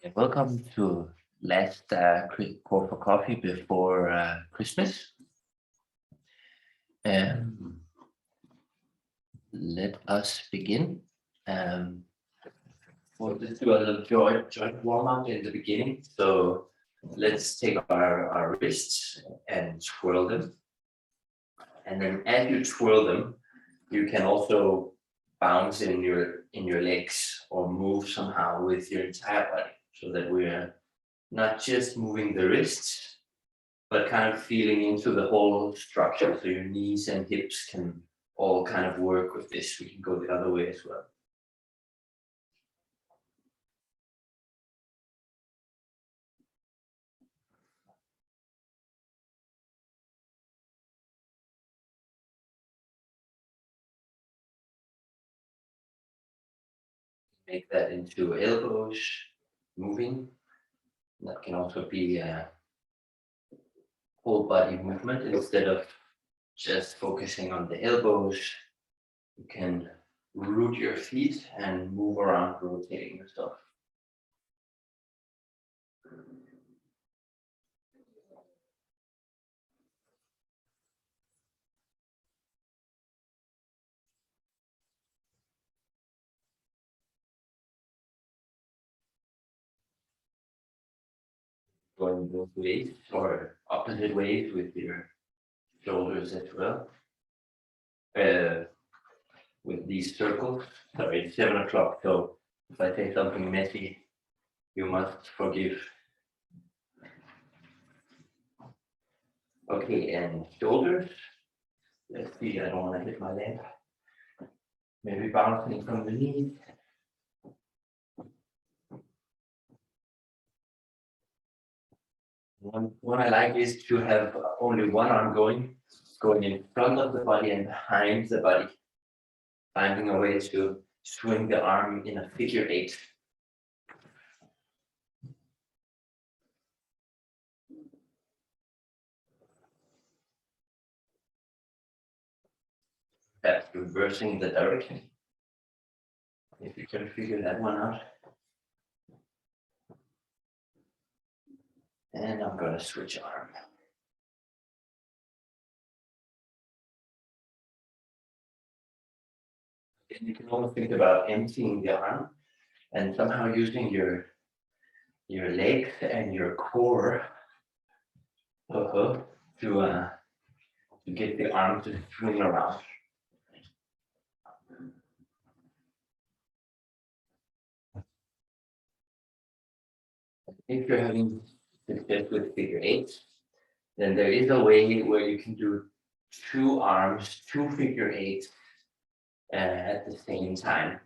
Yeah, welcome to last call for coffee before Christmas. Let us begin. We'll just do a little joint warm-up in the beginning. So let's take our wrists and twirl them. And then as you twirl them, you can also bounce in your legs or move somehow with your entire body, so that we're not just moving the wrists, but kind of feeling into the whole structure. So your knees and hips can all kind of work with this. We can go the other way as well. Make that into elbows moving. That can also be a whole body movement. Instead of just focusing on the elbows, you can root your feet and move around, rotating yourself. Going both ways or opposite ways with your shoulders as well. With these circles, sorry, it's 7 o'clock, so if I say something messy, you must forgive. Okay, and shoulders. Let's see, I don't want to hit my leg. Maybe bouncing from the knees. One I like is to have only one arm going in front of the body and behind the body, finding a way to swing the arm in a figure 8. Perhaps reversing the direction, if you can figure that one out. And I'm going to switch arm. And you can almost think about emptying the arm and somehow using your legs and your core to get the arm to swing around. If you're having success with figure 8, then there is a way where you can do 2 arms, 2 figure 8 at the same time.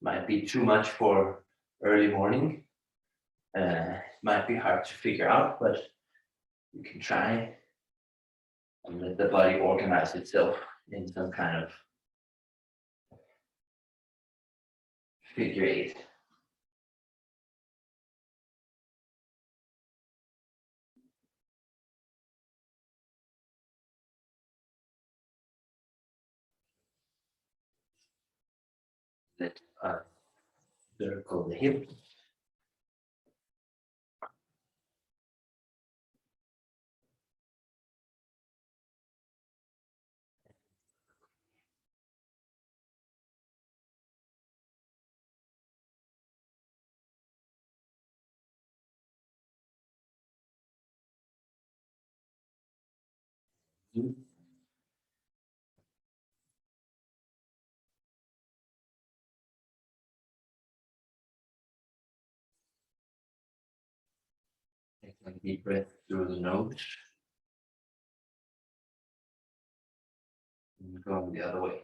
Might be too much for early morning. Might be hard to figure out, but you can try and let the body organize itself in some kind of figure 8. Let us circle the hips. Take a deep breath through the nose. And go the other way.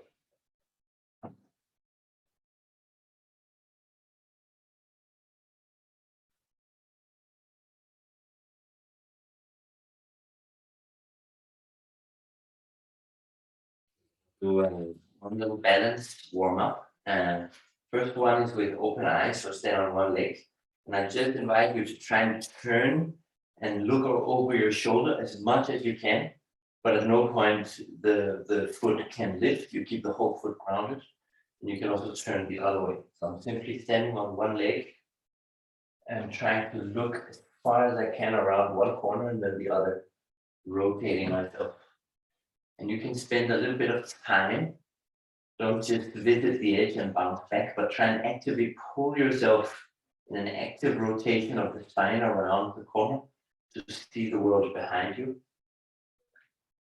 Do one little balance warm up. And first one is with open eyes, so stand on one leg. And I just invite you to try and turn and look over your shoulder as much as you can. But at no point the foot can lift. You keep the whole foot grounded. And you can also turn the other way. So I'm simply standing on one leg and trying to look as far as I can around one corner and then the other, rotating myself. And you can spend a little bit of time. Don't just visit the edge and bounce back, but try and actively pull yourself in an active rotation of the spine around the corner to see the world behind you.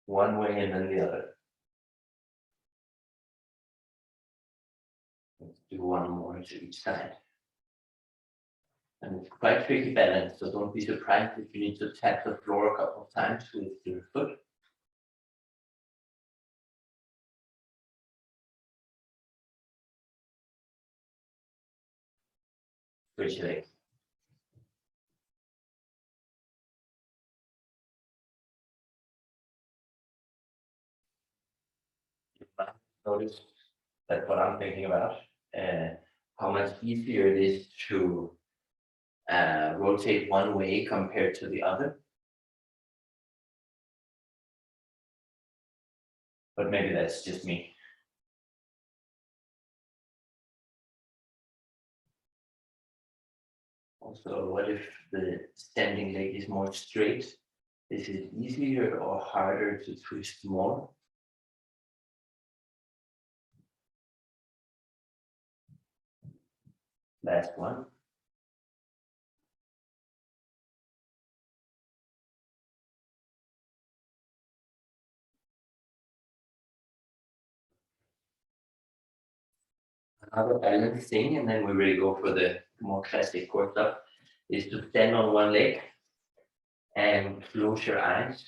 One way and then the other. Let's do one more to each side. And it's quite tricky balance, so don't be surprised if you need to tap the floor a couple of times with your foot. Switch leg. You might notice that's what I'm thinking about, how much easier it is to rotate one way compared to the other. But maybe that's just me. Also, what if the standing leg is more straight? Is it easier or harder to twist more? Last one. Another balance thing, and then we really go for the more classic core stuff, is to stand on one leg and close your eyes.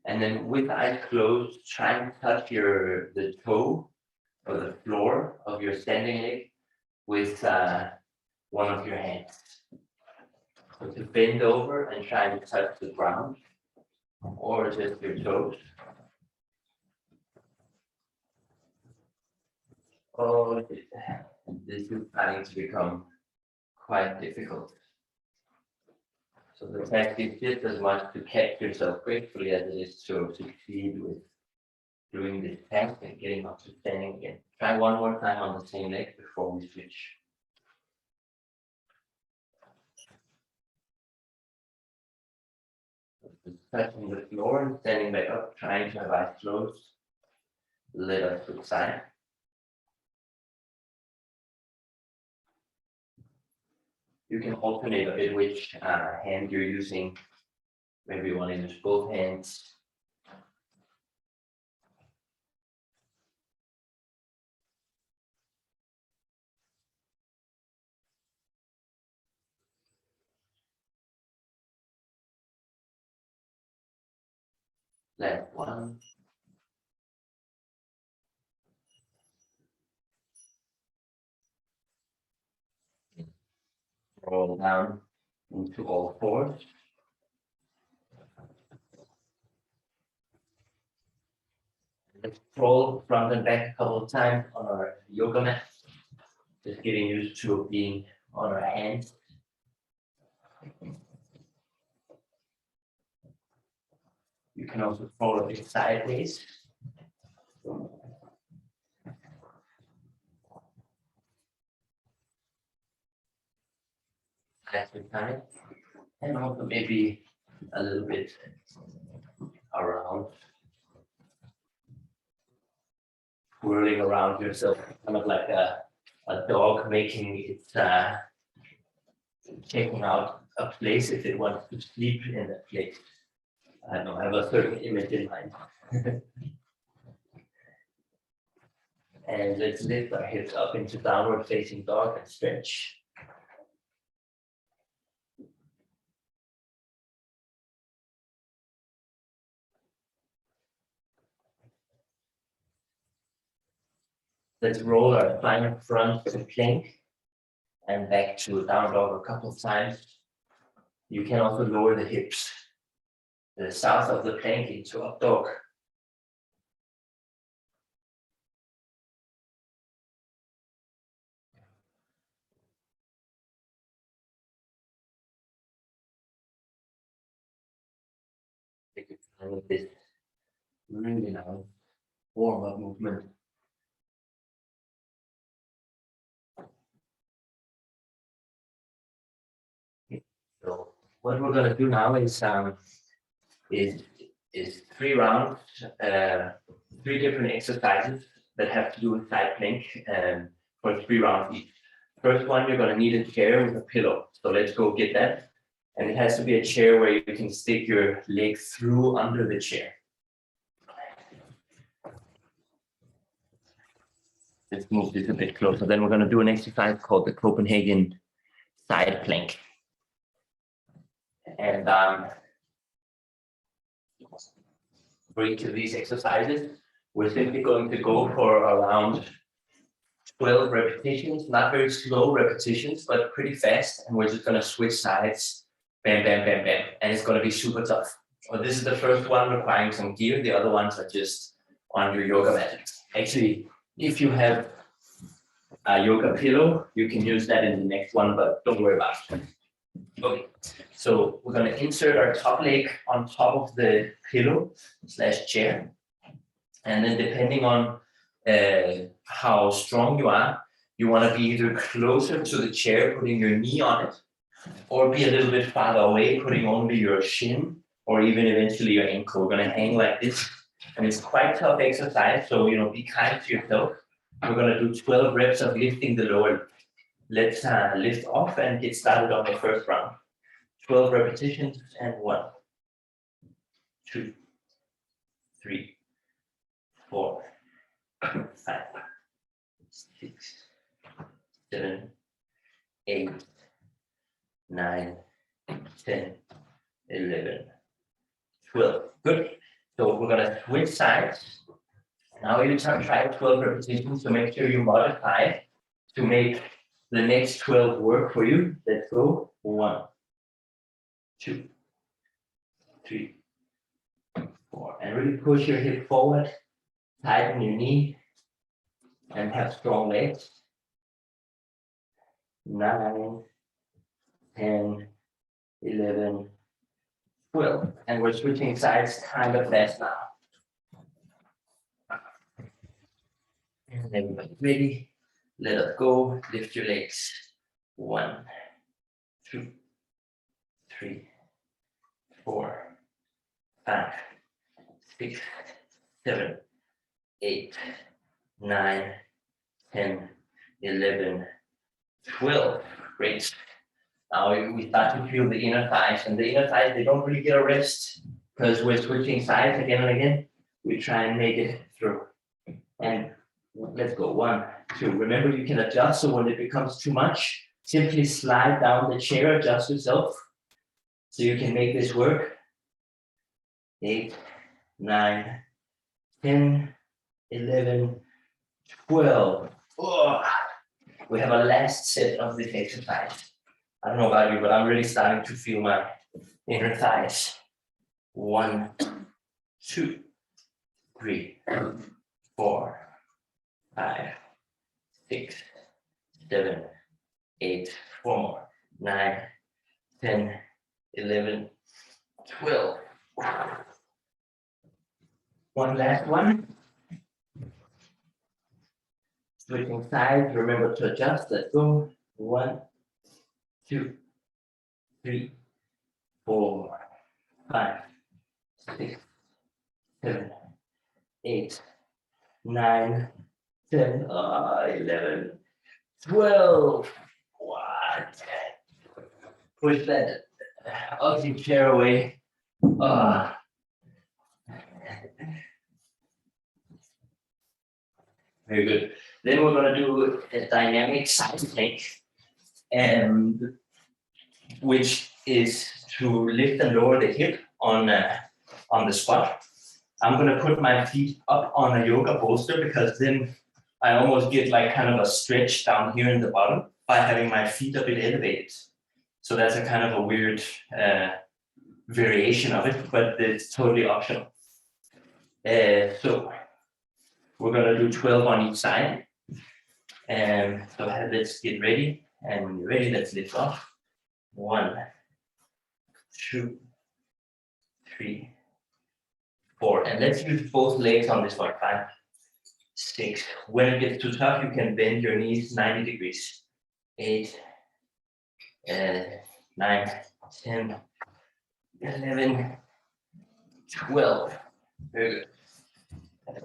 And then with eyes closed, try and touch the toe or the floor of your standing leg with one of your hands. So to bend over and try to touch the ground or just your toes. Oh, this is starting to become quite difficult. So the task is just as much to catch yourself gracefully as it is to succeed with doing this task and getting up to standing again. Try one more time on the same leg before we switch. Touching the floor and standing back up, trying to have eyes closed. Let us to the side. You can alternate a bit which hand you're using. Maybe you want to use both hands. Last one. Roll down into all fours. Let's roll front and back a couple of times on our yoga mat. Just getting used to being on our hands. You can also roll a bit sideways. Last time. And also maybe a little bit around. Whirling around yourself, kind of like a dog making its checking out a place if it wants to sleep in that place. I don't have a certain image in mind. And let's lift our hips up into downward facing dog and stretch. Let's roll our spine up front to plank and back to down dog a couple of times. You can also lower the hips, the south of the plank into up dog. Take your time with this really nice warm-up movement. what we're gonna do now is 3 rounds, 3 different exercises that have to do with side plank for 3 rounds each. First one, you're gonna need a chair with a pillow. So let's go get that. And it has to be a chair where you can stick your leg through under the chair. Let's move this a bit closer. Then we're gonna do an exercise called the Copenhagen side plank. And for each of these exercises, we're simply going to go for around 12 repetitions, not very slow repetitions, but pretty fast. And we're just going to switch sides, bam, bam, bam, bam. And it's going to be super tough. Well, this is the first one requiring some gear. The other ones are just on your yoga mat. Actually, if you have a yoga pillow, you can use that in the next one, but don't worry about it. Okay, so we're going to insert our top leg on top of the pillow / chair. And then depending on how strong you are, you want to be either closer to the chair, putting your knee on it, or be a little bit farther away, putting only your shin, or even eventually your ankle. We're going to hang like this. And it's quite tough exercise, so be kind to yourself. We're going to do 12 reps of lifting the lower. Let's lift off and get started on the first round. 12 repetitions and 1, 2, 3, 4, 5, 6, 7, 8, 9, 10, 11, 12. Good. So we're going to switch sides. Now you try 12 repetitions, so make sure you modify to make the next 12 work for you. Let's go. 1, 2, 3, 4. And really push your hip forward, tighten your knee, and have strong legs. 9, 10, 11, 12. And we're switching sides kind of fast now. And everybody ready? Let us go. Lift your legs. 1, 2, 3, 4, 5, 6, 7, 8, 9, 10, 11, 12. Great. Now we start to feel the inner thighs, and the inner thighs, they don't really get a rest because we're switching sides again and again. We try and make it through. And let's go. 1, 2. Remember, you can adjust, so when it becomes too much, simply slide down the chair, adjust yourself, so you can make this work. 8, 9, 10, 11, 12. Oh, we have a last set of this exercise. I don't know about you, but I'm really starting to feel my inner thighs. 1, 2, 3, 4, 5, 6, 7, 8, 4 more, 9, 10, 11, 12. One last one. Switching sides, remember to adjust. Let's go. 1, 2, 3, 4, 5, 6, 7, 8, 9, 10, 11, 12. What? Push that ugly chair away. Very good. Then we're going to do a dynamic side plank, which is to lift and lower the hip on the spot. I'm going to put my feet up on a yoga bolster because then I almost get like kind of a stretch down here in the bottom by having my feet a bit elevated. So that's a kind of a weird variation of it, but it's totally optional. So we're going to do 12 on each side. And so let's get ready. And when you're ready, let's lift off. 1, 2, 3, 4. And let's use both legs on this one. 5, 6. When it gets too tough, you can bend your knees 90 degrees. 8, 9, 10, 11, 12. Very good.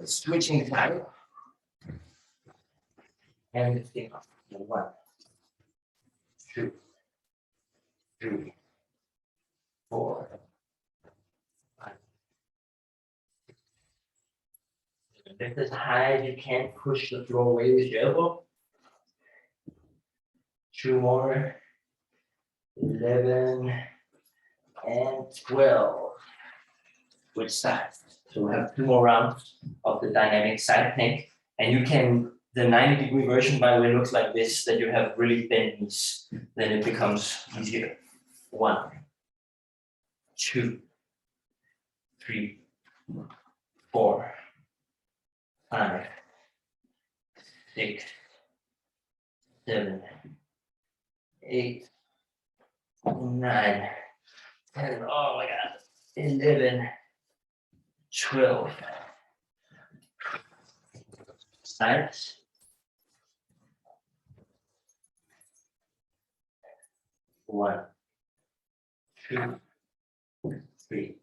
Switching side. And lifting up. 1, 2, 3, 4, 5. Lift as high as you can. Push the floor away with your elbow. 2 more. 11 and 12. Which side? So we have 2 more rounds of the dynamic side plank. And you can, the 90-degree version, by the way, looks like this, that you have really bent knees. Then it becomes easier. 1, 2, 3, 4, 5, 6, 7, 8, 9, 10. Oh my God. 11, 12. Sides. 1, 2, 3,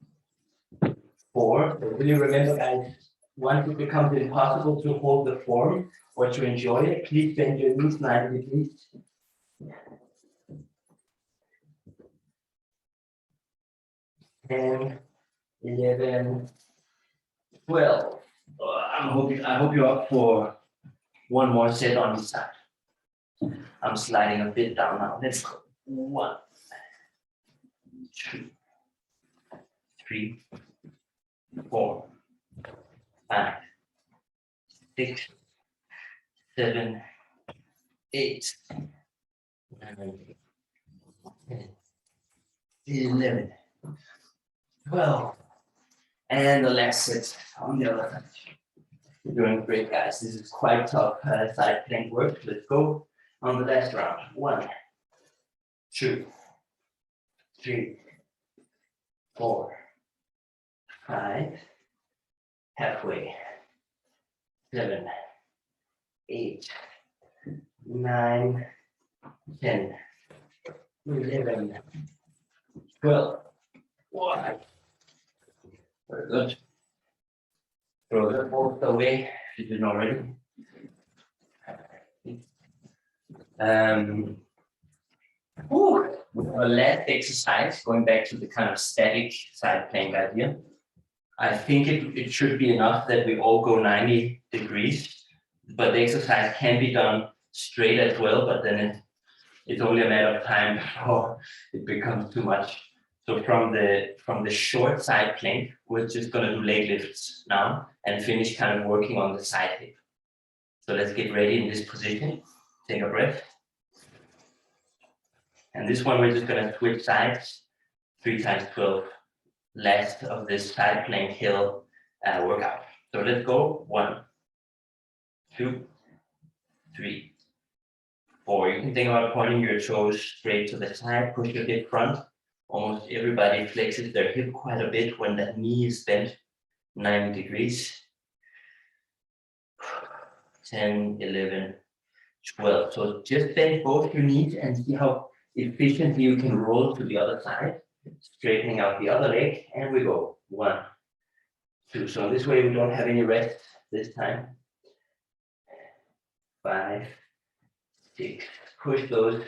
4. So really remember, guys, once it becomes impossible to hold the form or to enjoy it, please bend your knees 90 degrees. 10, 11, 12. I hope you're up for one more set on each side. I'm sliding a bit down now. Let's go. 1, 2, 3, 4, 5, 6, 7, 8, 9, 10, 11, 12. And the last set on the other side. You're doing great, guys. This is quite tough side plank work. Let's go on the last round. 1, 2, 3, 4, 5, halfway, 7, 8, 9, 10, 11, 12. 1. Very good. Throw the both away if you didn't already. A last exercise, going back to the kind of static side plank idea. I think it should be enough that we all go 90 degrees, but the exercise can be done straight as well, but then it's only a matter of time before it becomes too much. So from the short side plank, we're just going to do leg lifts now and finish kind of working on the side hip. So let's get ready in this position. Take a breath. And this one, we're just going to switch sides 3 times 12. Last of this side plank hill workout. So let's go. 1, 2, 3, 4. You can think about pointing your toes straight to the side, push your hip front. Almost everybody flexes their hip quite a bit when that knee is bent 90 degrees. 10, 11, 12. So just bend both your knees and see how efficiently you can roll to the other side, straightening out the other leg, and we go. 1, 2. So this way we don't have any rest this time. 5, 6. Push those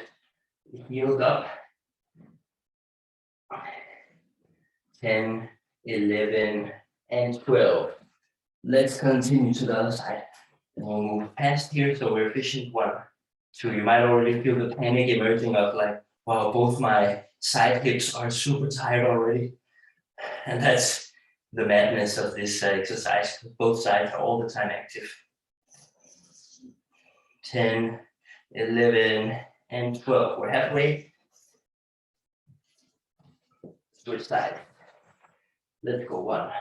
heels up. 10, 11, and 12. Let's continue to the other side. And we'll move past here so we're efficient. 1, 2. You might already feel the panic emerging of like, wow, both my side hips are super tired already. And that's the madness of this exercise. Both sides are all the time active. 10, 11, and 12. We're halfway. Switch side. Let's go. 1,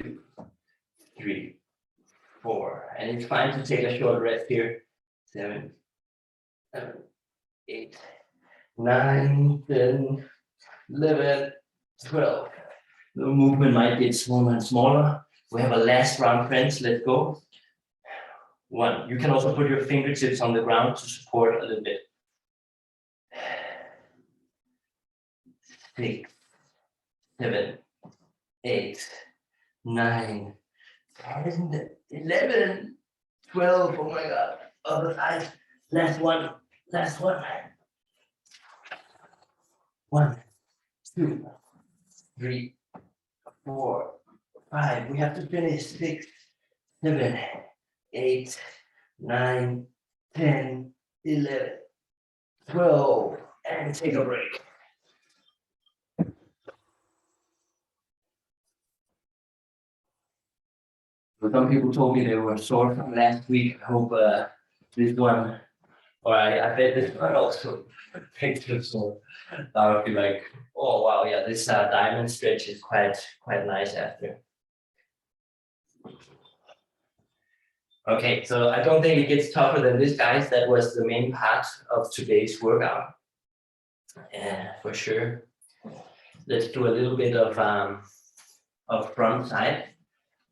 2, 3, 4. And it's fine to take a short rest here. 7, 8, 9, 10, 11, 12. The movement might get smaller and smaller. We have a last round, friends. Let's go. 1. You can also put your fingertips on the ground to support a little bit. 6, 7, 8, 9, 10, 11, 12. Oh my God. Other side. Last one. Last one. 1, 2, 3, 4, 5. We have to finish. 6, 7, 8, 9, 10, 11, 12. And take a break. Some people told me they were sore from last week. I hope this one, or I bet this one also takes them sore. I would be like, oh wow, yeah, this diamond stretch is quite nice after. Okay, so I don't think it gets tougher than this, guys. That was the main part of today's workout. For sure. Let's do a little bit of front side.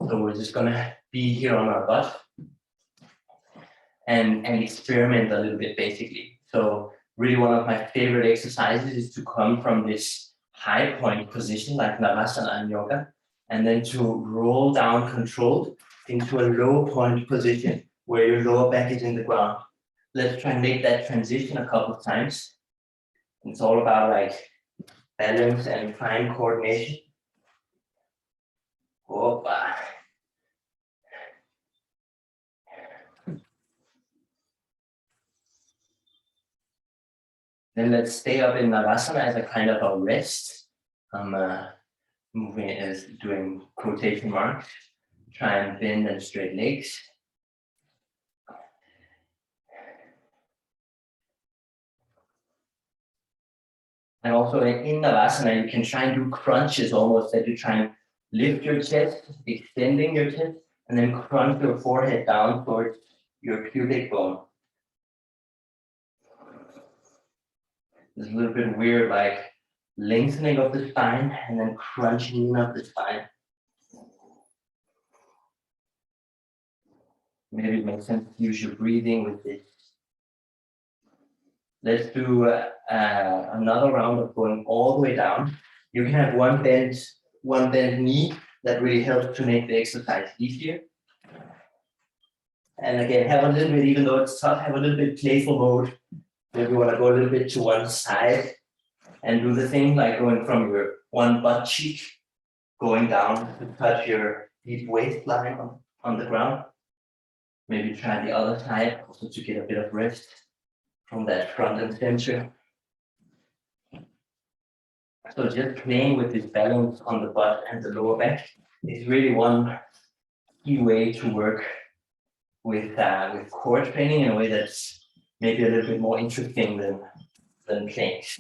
So we're just gonna be here on our butt and experiment a little bit, basically. So really one of my favorite exercises is to come from this high point position like Navasana in yoga, and then to roll down controlled into a low point position where your lower back is in the ground. Let's try and make that transition a couple of times. It's all about like balance and fine coordination. Opa. Then let's stay up in Navasana as a kind of a rest. I'm moving as doing quotation marks. Try and bend and straight legs. And also in Navasana, you can try and do crunches almost, that you try and lift your chest, extending your chest, and then crunch your forehead down towards your pubic bone. It's a little bit weird, like lengthening of the spine and then crunching up the spine. Maybe it makes sense to use your breathing with this. Let's do another round of going all the way down. You can have one bent knee. That really helps to make the exercise easier. And again, have a little bit, even though it's tough, have a little bit playful mode. Maybe you want to go a little bit to one side and do the thing like going from your one butt cheek, going down to touch your deep waistline on the ground. Maybe try the other side also to get a bit of rest from that front and center. So just playing with this balance on the butt and the lower back is really one key way to work with core training in a way that's maybe a little bit more interesting than planks.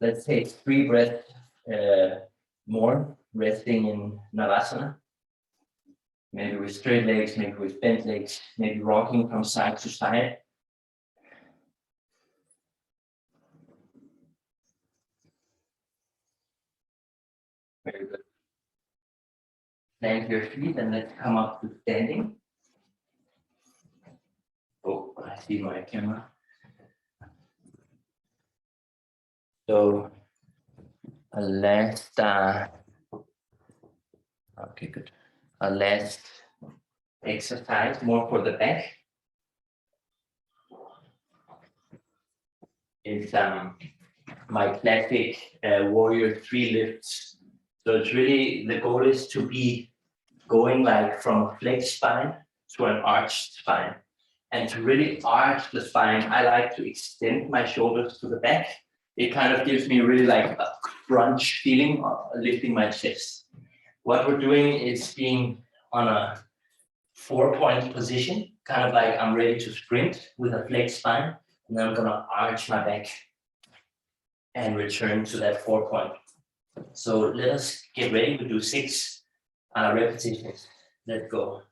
Let's take 3 breaths more, resting in Navasana. Maybe with straight legs, maybe with bent legs, maybe rocking from side to side. Very good. Plant your feet and let's come up to standing. Oh, I see my camera. So a last, okay, good. A last exercise, more for the back, is my classic warrior 3 lifts. So it's really, the goal is to be going like from a flexed spine to an arched spine. And to really arch the spine, I like to extend my shoulders to the back. It kind of gives me really like a crunch feeling of lifting my chest. What we're doing is being on a 4-point position, kind of like I'm ready to sprint with a flexed spine, and then I'm gonna arch my back and return to that 4-point. So let us get ready to do 6 repetitions. Let's go.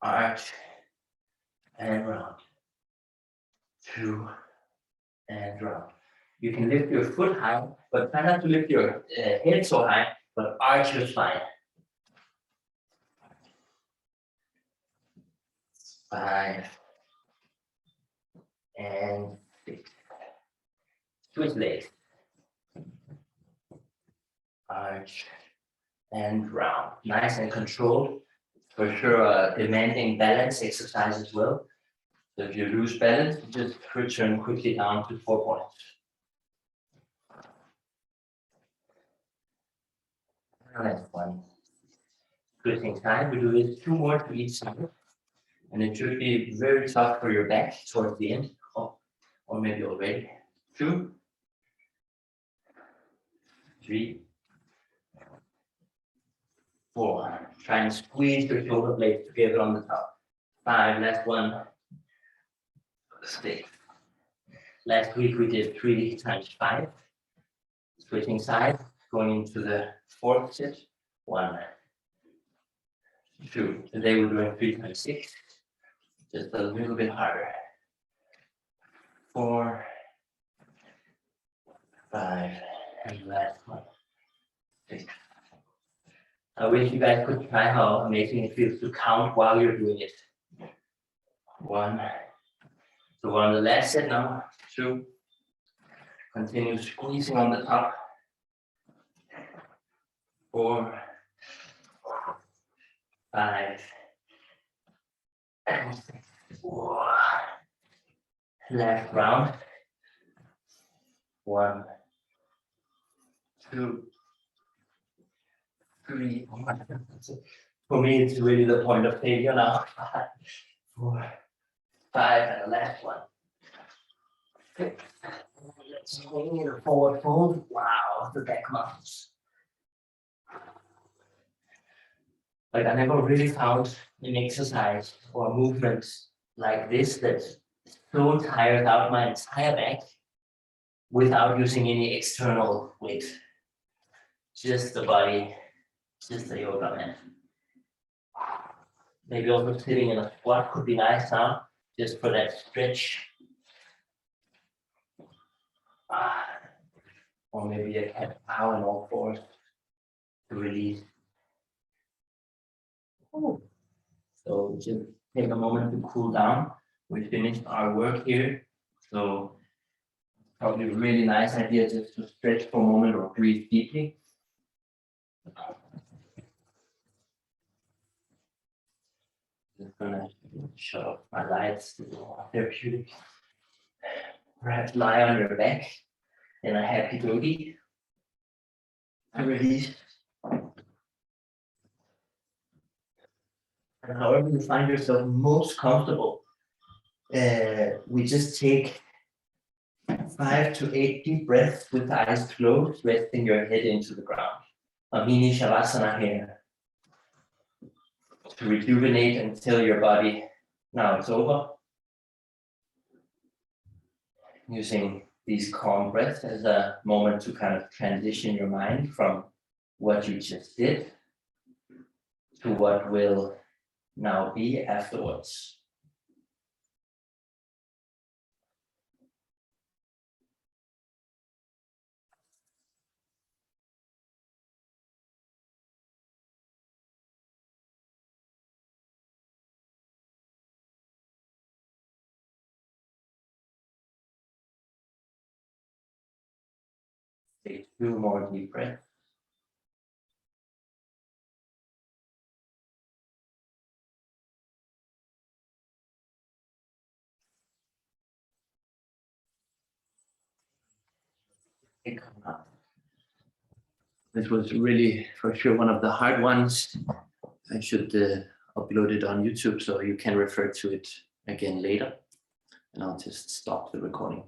Arch and round. 2 and round. You can lift your foot high, but try not to lift your head so high, but arch your spine. 5 and 6. Switch legs. Arch and round. Nice and controlled. For sure, a demanding balance exercise as well. So if you lose balance, just return quickly down to 4 points. Next one. Switching side, we do this 2 more to each side. And it should be very tough for your back towards the end, or maybe already. 2, 3, 4. Try and squeeze your shoulder blades together on the top. 5, last one. 6. Last week we did 3 times 5. Switching sides, going into the 4th set. 1, 2. Today we're doing 3 times 6. Just a little bit harder. 4, 5, and last one. 6. I wish you guys could try how amazing it feels to count while you're doing it. 1. So we're on the last set now. 2. Continue squeezing on the top. 4, 5, and 6. Last round. 1, 2, 3. For me, it's really the point of failure now. 4, 5, and the last one. 6. Let's swing in a forward fold. Wow, the back muscles. Like I never really found an exercise or a movement like this that so tires out my entire back without using any external weight. Just the body, just the yoga mat. Maybe also sitting in a squat could be nice now, just for that stretch. Or maybe a cat cow and all fours to release. So just take a moment to cool down. We finished our work here. So probably a really nice idea just to stretch for a moment or breathe deeply. Just gonna shut off my lights, therapeutic. Perhaps lie on your back in a happy yogi and release. And however you find yourself most comfortable, we just take 5 to 8 deep breaths with the eyes closed, resting your head into the ground. A mini Navasana here. To rejuvenate and tell your body, now it's over. Using these calm breaths as a moment to kind of transition your mind from what you just did to what will now be afterwards. Take 2 more deep breaths. This was really, for sure, one of the hard ones. I should upload it on YouTube so you can refer to it again later. And I'll just stop the recording.